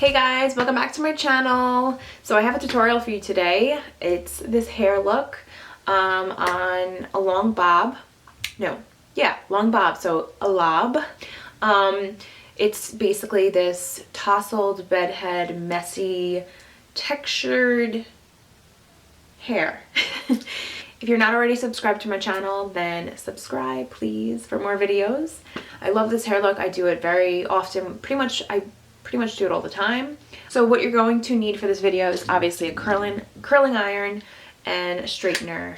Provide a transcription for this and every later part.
Hey guys, welcome back to my channel. So I have a tutorial for you today. It's this hair look on a long bob. Long bob, so a lob. It's basically this tousled bedhead, messy, textured hair. If you're not already subscribed to my channel, then subscribe please for more videos. I love this hair look. I do it very often. I pretty much do it all the time. So what you're going to need for this video is obviously a curling iron and a straightener.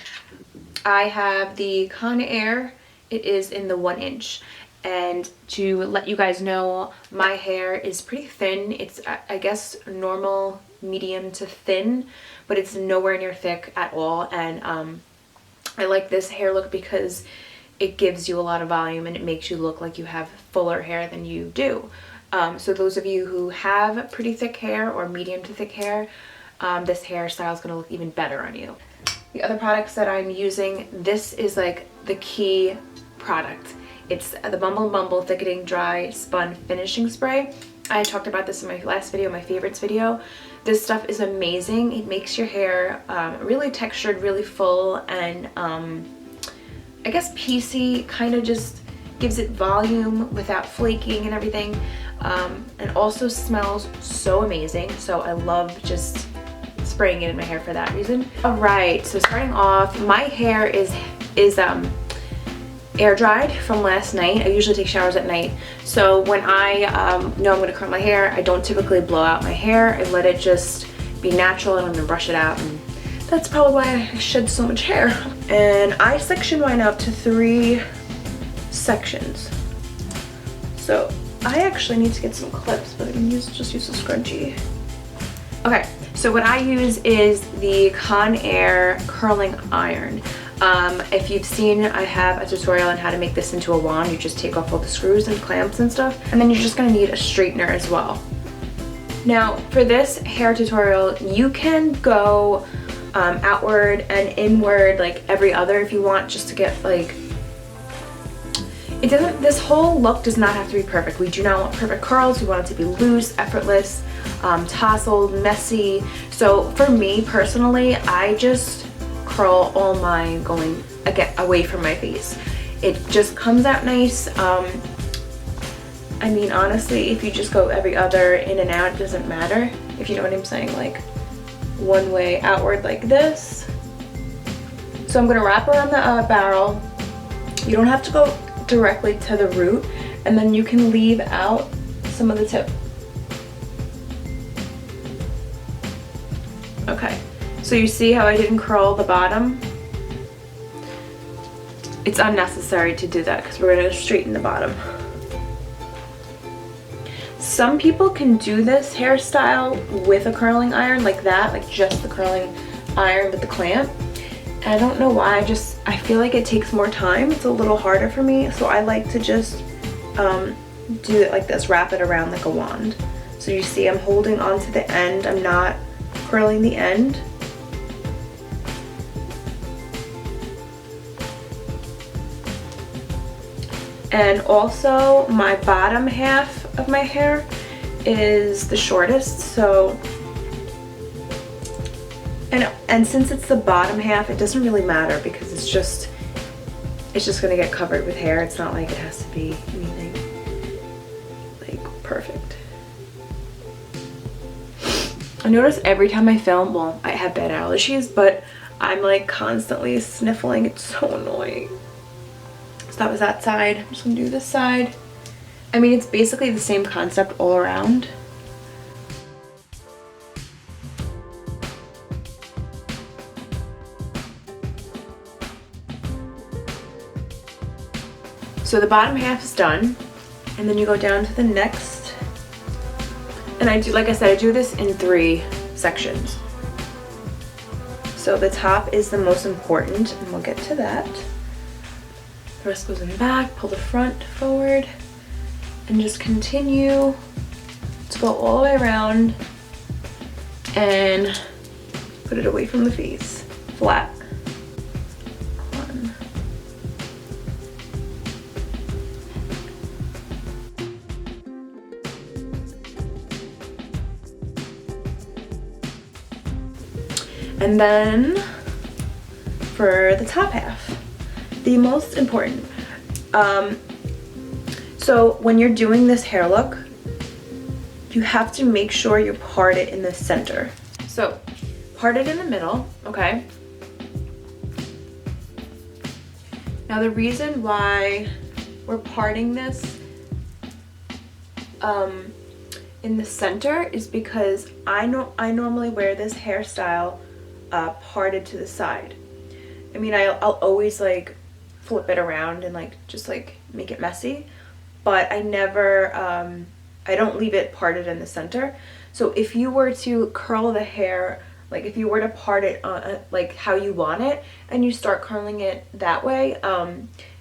I have the Conair. It is in the 1 inch. And to let you guys know, my hair is pretty thin. It's, I guess, normal, medium to thin, but it's nowhere near thick at all. And I like this hair look because it gives you a lot of volume and it makes you look like you have fuller hair than you do. So those of you who have pretty thick hair or medium to thick hair, this hairstyle is going to look even better on you. The other products that I'm using, this is like the key product. It's the Bumble Thickening DrySpun Finishing Spray. I talked about this in my last video, my favorites video. This stuff is amazing. It makes your hair really textured, really full, and I guess piecey, kind of just gives it volume without flaking and everything. And also smells so amazing, so I love just spraying it in my hair for that reason. Alright, so starting off, my hair is air dried from last night. I usually take showers at night, so when I know I'm going to curl my hair, I don't typically blow out my hair. I let it just be natural and I'm going to brush it out, and that's probably why I shed so much hair. And I section mine out to 3 sections. So I actually need to get some clips, but I can just use a scrunchie. Okay, so what I use is the Conair curling iron. If you've seen, I have a tutorial on how to make this into a wand. You just take off all the screws and clamps and stuff, and then you're just gonna need a straightener as well. Now, for this hair tutorial, you can go outward and inward, like every other if you want, just to get like, this whole look does not have to be perfect. We do not want perfect curls. We want it to be loose, effortless, tousled, messy. So for me personally, I just curl all mine going away from my face. It just comes out nice. I mean, honestly, if you just go every other, in and out, it doesn't matter. If you know what I'm saying, like one way outward like this. So I'm gonna wrap around the barrel. You don't have to go directly to the root, and then you can leave out some of the tip. Okay, so you see how I didn't curl the bottom? It's unnecessary to do that because we're going to straighten the bottom. Some people can do this hairstyle with a curling iron like that, like just the curling iron with the clamp. And I don't know why, I feel like it takes more time. It's a little harder for me, so I like to just do it like this, wrap it around like a wand. So you see I'm holding on to the end, I'm not curling the end. And also my bottom half of my hair is the shortest, so and since it's the bottom half, it doesn't really matter because it's just gonna get covered with hair. It's not like it has to be anything like perfect. I notice every time I film, well, I have bad allergies, but I'm like constantly sniffling. It's so annoying. So that was that side. I'm just gonna do this side. I mean, it's basically the same concept all around. So the bottom half is done, and then you go down to the next. And I do, like I said, I do this in 3 sections. So the top is the most important, and we'll get to that. The rest goes in the back, pull the front forward, and just continue to go all the way around and put it away from the face, flat. And then for the top half, the most important. So when you're doing this hair look, you have to make sure you part it in the center. So part it in the middle, okay? Now the reason why we're parting this in the center is because I normally wear this hairstyle parted to the side. I mean, I'll always like flip it around and like just like make it messy, but I never I don't leave it parted in the center. So if you were to curl the hair, like if you were to part it like how you want it and you start curling it that way,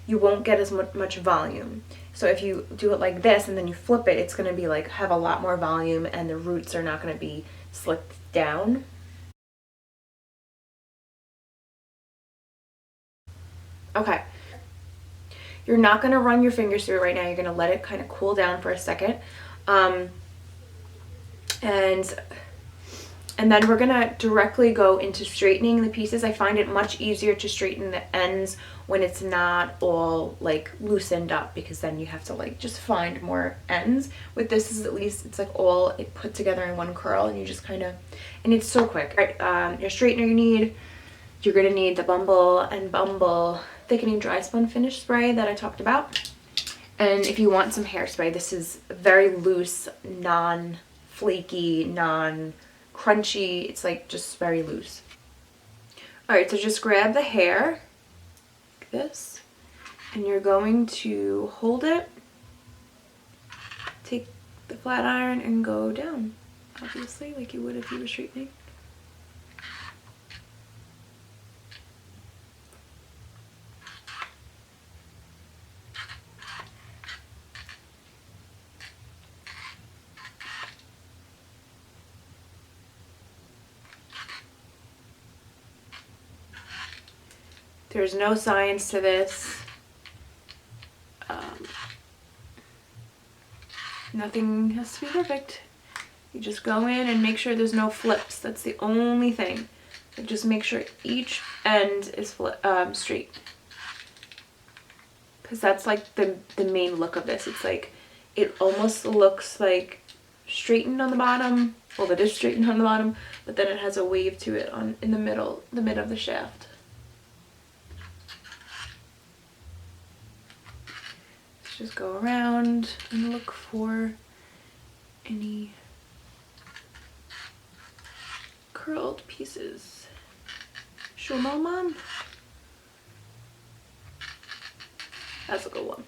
you won't get as much volume. So if you do it like this and then you flip it, it's going to be like have a lot more volume and the roots are not going to be slicked down. Okay. You're not going to run your fingers through it right now. You're going to let it kind of cool down for a second. And then we're gonna directly go into straightening the pieces. I find it much easier to straighten the ends when it's not all like loosened up, because then you have to like just find more ends. With this is at least it's like all it put together in one curl, and you just kind of, and it's so quick. Right, your straightener you're gonna need the Bumble Thickening DrySpun Finish Spray that I talked about. And if you want some hairspray, this is very loose, non-flaky, non-crunchy. It's like just very loose. Alright, so just grab the hair, like this, and you're going to hold it, take the flat iron and go down, obviously, like you would if you were straightening. There's no science to this. Nothing has to be perfect. You just go in and make sure there's no flips. That's the only thing. Like just make sure each end is straight. Because that's like the main look of this. It's like, it almost looks like straightened on the bottom. Well, it is straightened on the bottom, but then it has a wave to it in the middle, the mid of the shaft. Just go around and look for any curled pieces. Show Mom. That's a good one.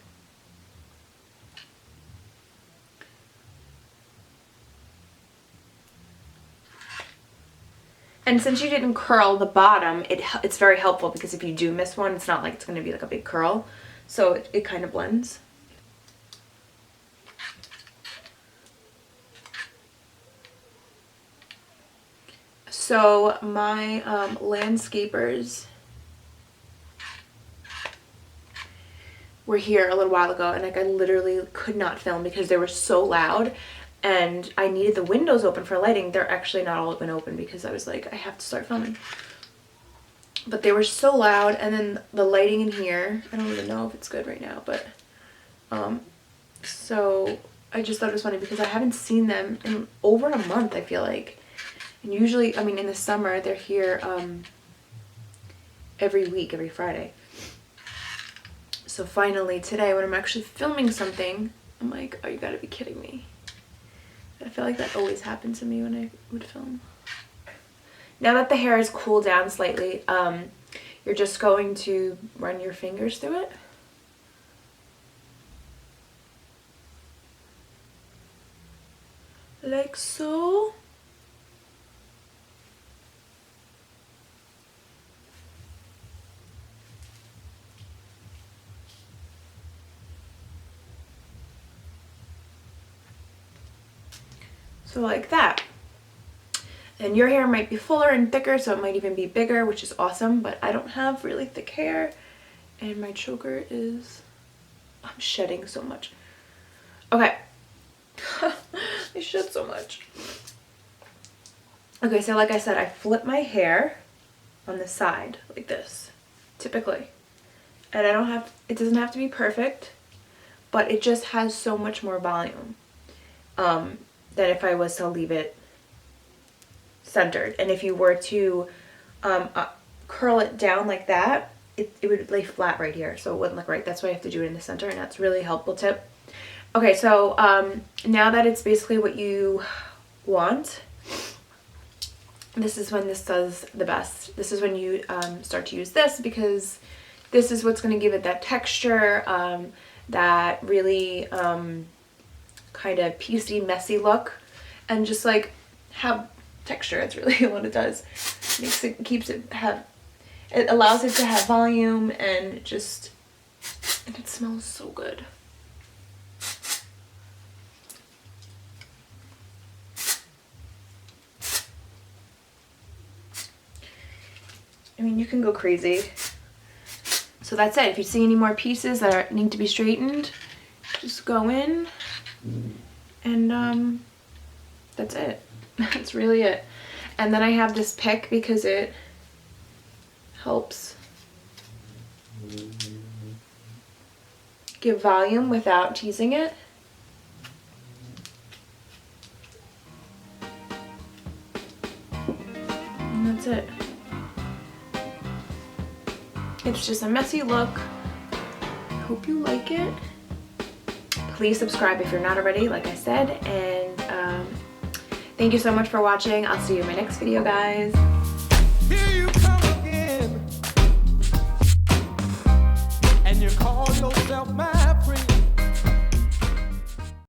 And since you didn't curl the bottom, it's very helpful, because if you do miss one, it's not like it's going to be like a big curl. So it kind of blends. So my landscapers were here a little while ago, and like I literally could not film because they were so loud, and I needed the windows open for lighting. They're actually not all been open because I was like, I have to start filming. But they were so loud, and then the lighting in here, I don't even know if it's good right now, but so I just thought it was funny because I haven't seen them in over a month, I feel like. And usually, I mean, in the summer, they're here every week, every Friday. So finally, today, when I'm actually filming something, I'm like, oh, you gotta be kidding me. I feel like that always happened to me when I would film. Now that the hair has cooled down slightly, you're just going to run your fingers through it. Like so. So like that. And your hair might be fuller and thicker, so it might even be bigger, which is awesome, but I don't have really thick hair, and my choker is, I'm shedding so much. Okay. I shed so much. Okay, so like I said, I flip my hair on the side like this, typically. And it doesn't have to be perfect, but it just has so much more volume than if I was to leave it centered. And if you were to curl it down like that, it would lay flat right here, so it wouldn't look right. That's why I have to do it in the center, and that's a really helpful tip. Okay, so now that it's basically what you want, this is when this does the best. This is when you start to use this, because this is what's going to give it that texture, that really kind of piecey, messy look, and just like have texture. It's really what it does. It allows it to have volume, and it smells so good. I mean, you can go crazy. So that's it. If you see any more pieces that need to be straightened, just go in, and that's it. That's really it. And then I have this pick because it helps give volume without teasing it. And that's it. It's just a messy look. I hope you like it. Please subscribe if you're not already, like I said, and thank you so much for watching. I'll see you in my next video, guys. Here you come again, and you call yourself mine.